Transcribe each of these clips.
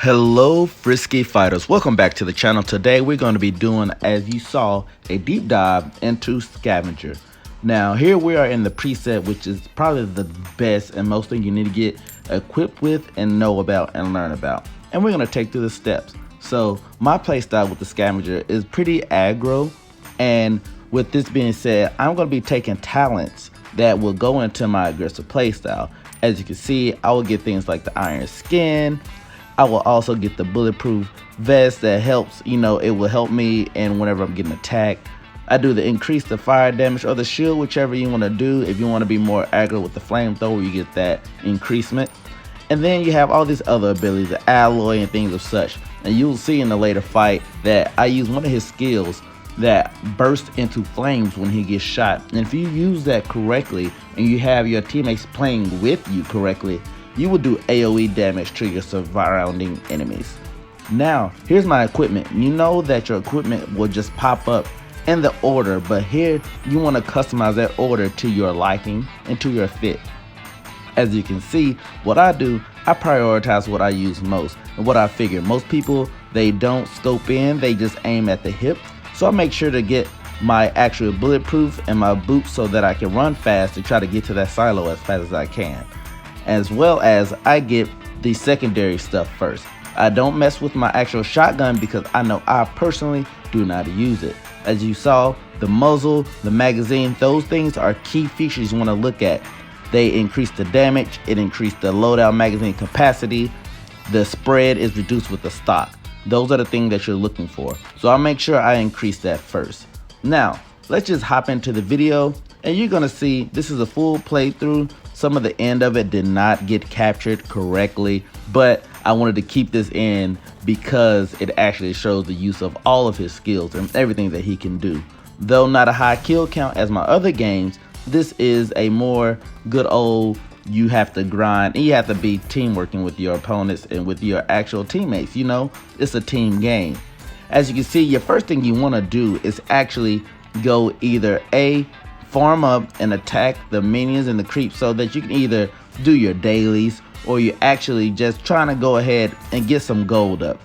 Hello frisky fighters, welcome back to the channel. Today we're going to be doing, as you saw, a deep dive into Scavenger. Now here we are in the preset, which is probably the best and most thing you need to get equipped with and know about and learn about. And we're going to take through the steps. So my playstyle with the Scavenger is pretty aggro, and with this being said, I'm going to be taking talents that will go into my aggressive playstyle. As you can see, I will get things like the iron skin. I will also get the bulletproof vest that helps, it will help me and whenever I'm getting attacked. I do the increase the fire damage or the shield, whichever you want to do. If you want to be more aggro with the flamethrower, you get that increasement. And then you have all these other abilities, the alloy and things of such. And you'll see in the later fight that I use one of his skills that bursts into flames when he gets shot. And if you use that correctly and you have your teammates playing with you correctly, you will do AoE damage to your surrounding enemies. Now, here's my equipment. You know that your equipment will just pop up in the order, but here you want to customize that order to your liking and to your fit. As you can see, what I do, I prioritize what I use most and what I figure. Most people, they don't scope in, they just aim at the hip. So I make sure to get my actual bulletproof and my boots so that I can run fast to try to get to that silo as fast as I can. As well as I get the secondary stuff first. I don't mess with my actual shotgun because I know I personally do not use it. As you saw, the muzzle, the magazine, those things are key features you want to look at. They increase the damage, it increased the loadout magazine capacity, the spread is reduced with the stock. Those are the things that you're looking for. So I'll make sure I increase that first. Now, let's just hop into the video and you're gonna see this is a full playthrough. Some of the end of it did not get captured correctly, but I wanted to keep this in because it actually shows the use of all of his skills and everything that he can do. Though not a high kill count as my other games, this is a more good old, you have to grind and you have to be team working with your opponents and with your actual teammates. It's a team game. As you can see, your first thing you want to do is actually go either farm up and attack the minions and the creeps so that you can either do your dailies or you're actually just trying to go ahead and get some gold up.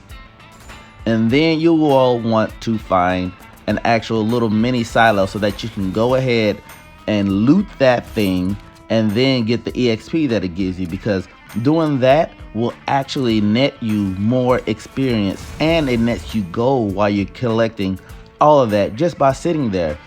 And then you will all want to find an actual little mini silo so that you can go ahead and loot that thing and then get the EXP that it gives you, because doing that will actually net you more experience and it nets you gold while you're collecting all of that just by sitting there.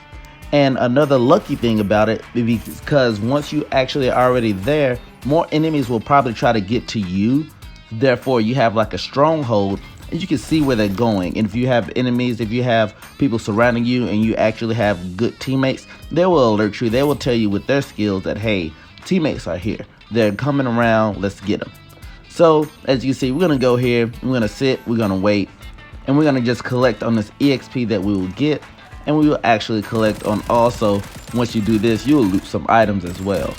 And another lucky thing about it, because once you actually are already there, more enemies will probably try to get to you. Therefore, you have like a stronghold and you can see where they're going. And if you have enemies, if you have people surrounding you and you actually have good teammates, they will alert you. They will tell you with their skills that, hey, teammates are here. They're coming around. Let's get them. So as you see, we're going to go here. We're going to sit. We're going to wait. And we're going to just collect on this EXP that we will get. And we will actually collect on also, once you do this, you will loot some items as well.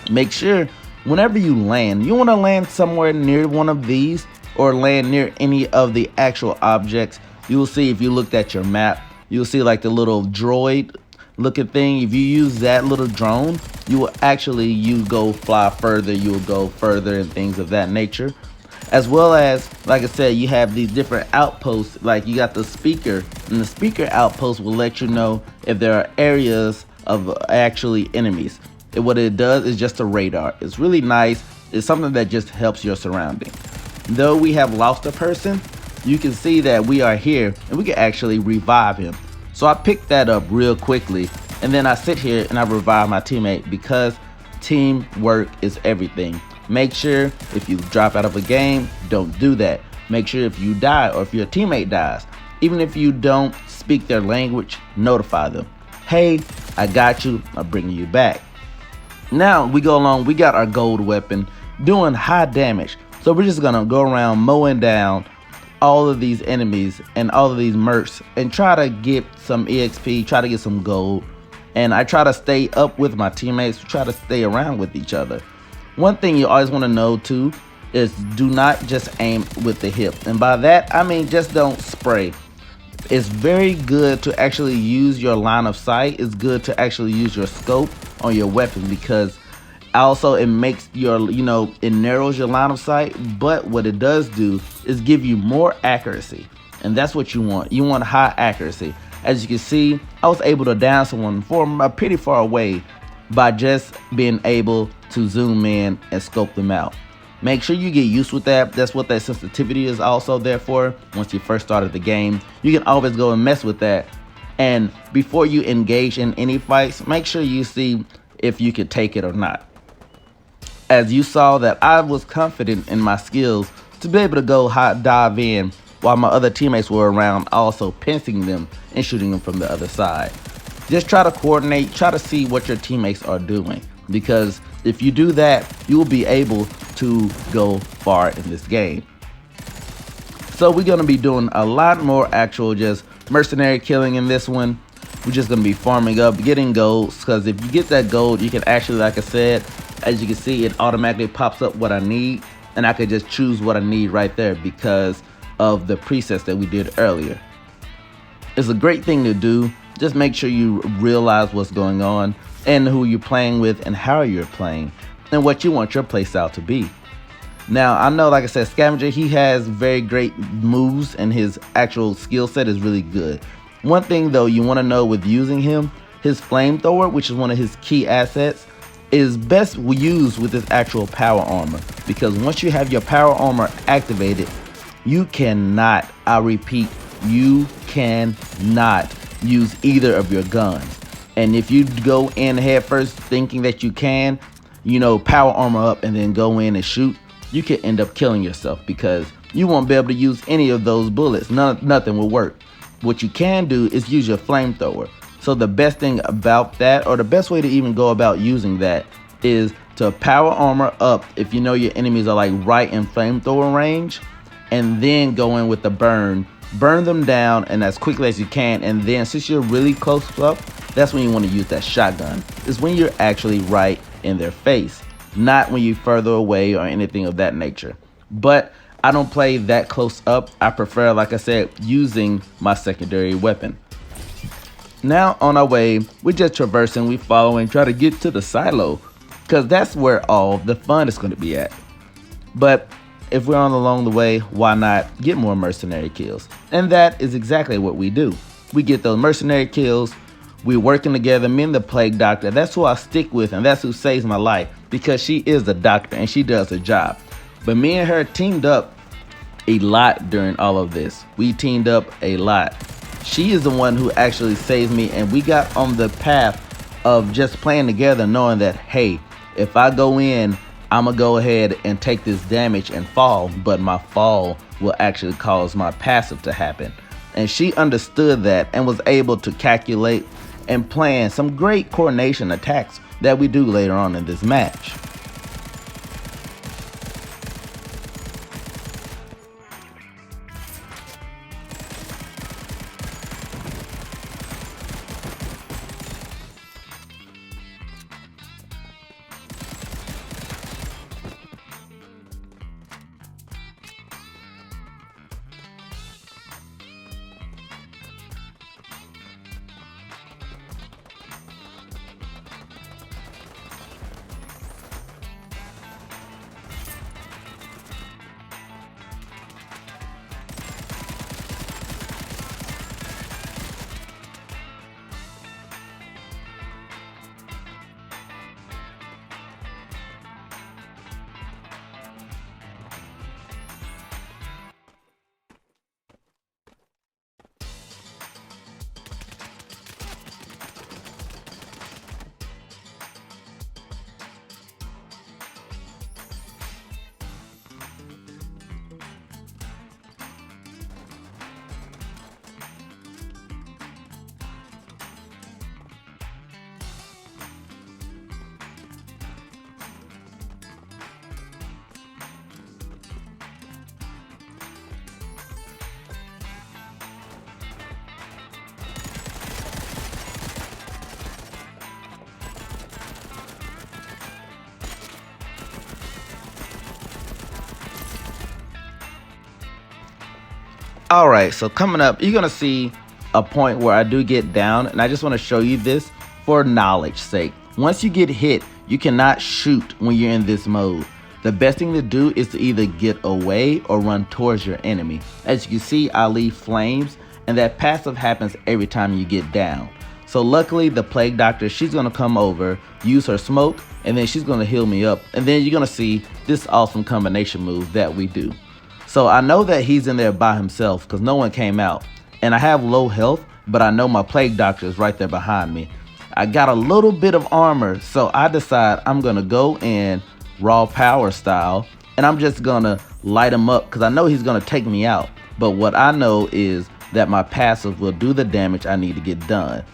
Make sure whenever you land, you want to land somewhere near one of these or land near any of the actual objects. You will see, if you looked at your map, you'll see like the little droid looking thing. If you use that little drone, you will actually, you go fly further, you will go further and things of that nature. As well as, like I said, you have these different outposts, like you got the speaker, and the speaker outpost will let you know if there are areas of actually enemies. And what it does is just a radar. It's really nice. It's something that just helps your surrounding. Though we have lost a person, you can see that we are here and we can actually revive him. So I picked that up real quickly and then I sit here and I revive my teammate, because teamwork is everything. Make sure if you drop out of a game, don't do that. Make sure if you die or if your teammate dies, even if you don't speak their language, notify them. Hey, I got you, I'm bringing you back. Now we go along, we got our gold weapon doing high damage. So we're just gonna go around mowing down all of these enemies and all of these mercs and try to get some EXP, try to get some gold. And I try to stay up with my teammates, try to stay around with each other. One thing you always want to know too is do not just aim with the hip. And by that, I mean just don't spray. It's very good to actually use your line of sight. It's good to actually use your scope on your weapon, because Also, it makes your, it narrows your line of sight, but what it does do is give you more accuracy. And that's what you want. You want high accuracy. As you can see, I was able to down someone from pretty far away by just being able to zoom in and scope them out. Make sure you get used with that. That's what that sensitivity is also there for. Once you first started the game, you can always go and mess with that. And before you engage in any fights, make sure you see if you can take it or not. As you saw that I was confident in my skills to be able to go dive in while my other teammates were around also pincing them and shooting them from the other side. Just try to coordinate, try to see what your teammates are doing, because if you do that, you will be able to go far in this game. So we're going to be doing a lot more actual just mercenary killing in this one. We're just going to be farming up, getting golds, because if you get that gold, you can actually, like I said, as you can see, it automatically pops up what I need, and I could just choose what I need right there because of the presets that we did earlier. It's a great thing to do. Just make sure you realize what's going on and who you're playing with and how you're playing and what you want your playstyle to be. Now, I know, like I said, Scavenger, he has very great moves and his actual skill set is really good. One thing though you want to know with using him, his flamethrower, which is one of his key assets, is best used with his actual power armor, because once you have your power armor activated, you cannot, I repeat, you cannot use either of your guns. And if you go in head first thinking that you can, power armor up and then go in and shoot, you can end up killing yourself because you won't be able to use any of those bullets. Nothing will work. What you can do is use your flamethrower. So the best thing about that, or the best way to even go about using that, is to power armor up if you know your enemies are like right in flamethrower range, and then go in with the burn them down and as quickly as you can. And then since you're really close up, that's when you want to use that shotgun. Is when you're actually right in their face, not when you're further away or anything of that nature. But I don't play that close up. I prefer, like I said, using my secondary weapon. Now on our way, we're just traversing, we following, try to get to the silo, because that's where all the fun is going to be at. But if we're on along the way, why not get more mercenary kills? And that is exactly what we do. We get those mercenary kills, we're working together, me and the plague doctor, that's who I stick with and that's who saves my life, because she is the doctor and she does her job. But me and her teamed up a lot during all of this. We teamed up a lot. She is the one who actually saved me, and we got on the path of just playing together, knowing that, hey, if I go in, I'm gonna go ahead and take this damage and fall, but my fall will actually cause my passive to happen. And she understood that and was able to calculate and plan some great coordination attacks that we do later on in this match. All right, so coming up, you're gonna see a point where I do get down, and I just want to show you this for knowledge sake. Once you get hit, You cannot shoot when you're in this mode. The best thing to do is to either get away or run towards your enemy. As you can see, I leave flames, and that passive happens every time you get down. So luckily, the Plague Doctor, she's gonna come over, use her smoke, and then she's gonna heal me up. And then you're gonna see this awesome combination move that we do. So I know that he's in there by himself because no one came out. And I have low health, but I know my Plague Doctor is right there behind me. I got a little bit of armor, so I decide I'm gonna go in raw power style, and I'm just gonna light him up because I know he's gonna take me out. But what I know is that my passive will do the damage I need to get done.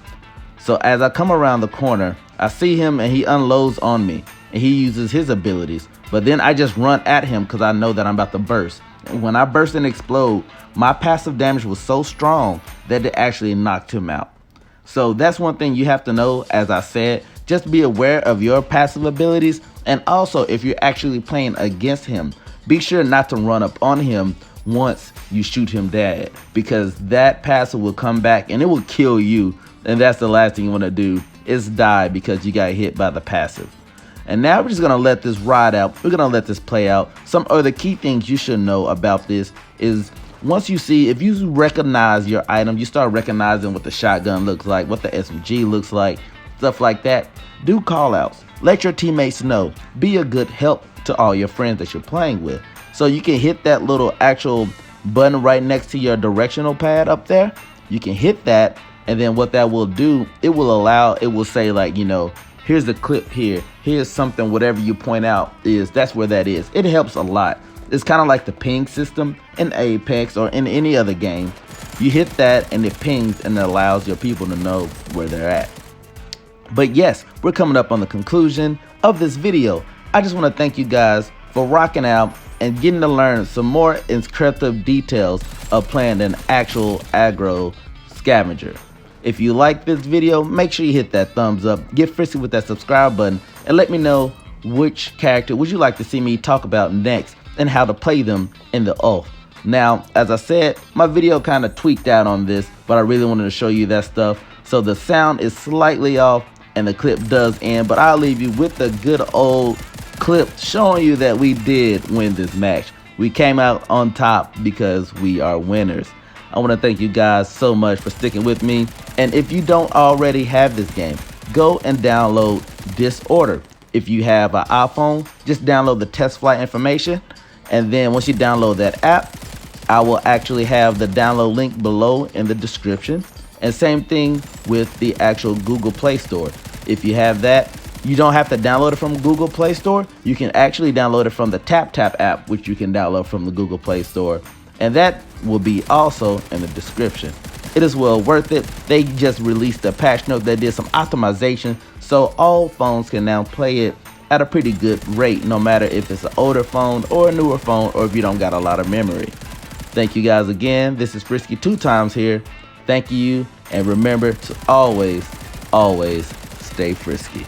So as I come around the corner, I see him and he unloads on me and he uses his abilities. But then I just run at him because I know that I'm about to burst. And when I burst and explode, my passive damage was so strong that it actually knocked him out. So that's one thing you have to know. As I said, just be aware of your passive abilities. And also, if you're actually playing against him, be sure not to run up on him once you shoot him dead, because that passive will come back and it will kill you. And that's the last thing you want to do, is die because you got hit by the passive. And now we're just going to let this ride out. We're going to let this play out. Some other key things you should know about this is, once you see, if you recognize your item, you start recognizing what the shotgun looks like, what the SMG looks like, stuff like that. Do call outs. Let your teammates know. Be a good help to all your friends that you're playing with. So you can hit that little actual button right next to your directional pad up there. You can hit that, and then what that will do, it will say, like, you know, here's the clip here, here's something, whatever you point out is, that's where that is. It helps a lot. It's kind of like the ping system in Apex or in any other game. You hit that and it pings and it allows your people to know where they're at. But yes, we're coming up on the conclusion of this video. I just want to thank you guys for rocking out and getting to learn some more encryptive details of playing an actual aggro scavenger. If you like this video, make sure you hit that thumbs up, get frisky with that subscribe button, and let me know which character would you like to see me talk about next and how to play them in the off. Now, as I said, my video kind of tweaked out on this, but I really wanted to show you that stuff. So the sound is slightly off and the clip does end, but I'll leave you with the good old clip showing you that we did win this match. We came out on top because we are winners. I want to thank you guys so much for sticking with me. And if you don't already have this game, go and download Disorder. If you have an iPhone, just download the test flight information. And then once you download that app, I will actually have the download link below in the description. And same thing with the actual Google Play Store. If you have that, you don't have to download it from Google Play Store. You can actually download it from the TapTap app, which you can download from the Google Play Store. And that will be also in the description. It is well worth it. They just released a patch note that did some optimization, so all phones can now play it at a pretty good rate, no matter if it's an older phone or a newer phone, or if you don't got a lot of memory. Thank you guys again. This is Frisky 2 times here. Thank you, and remember to always stay frisky.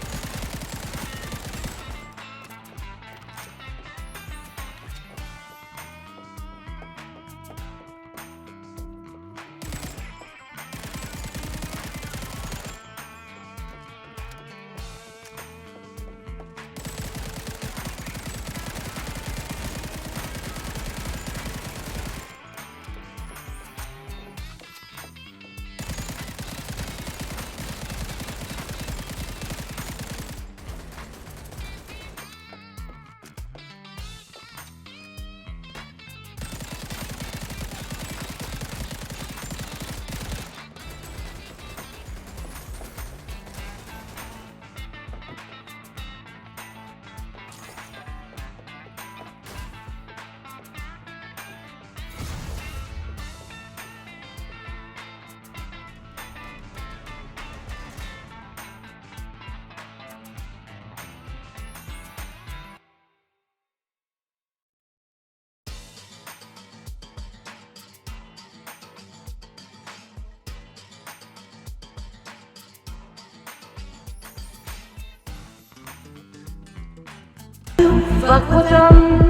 Fuck with them.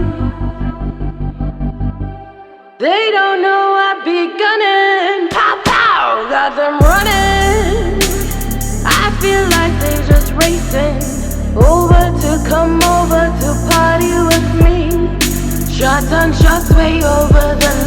They don't know I be gunning. Pow pow, got them running. I feel like they just racing over Come over to party with me. Shots on shots way over the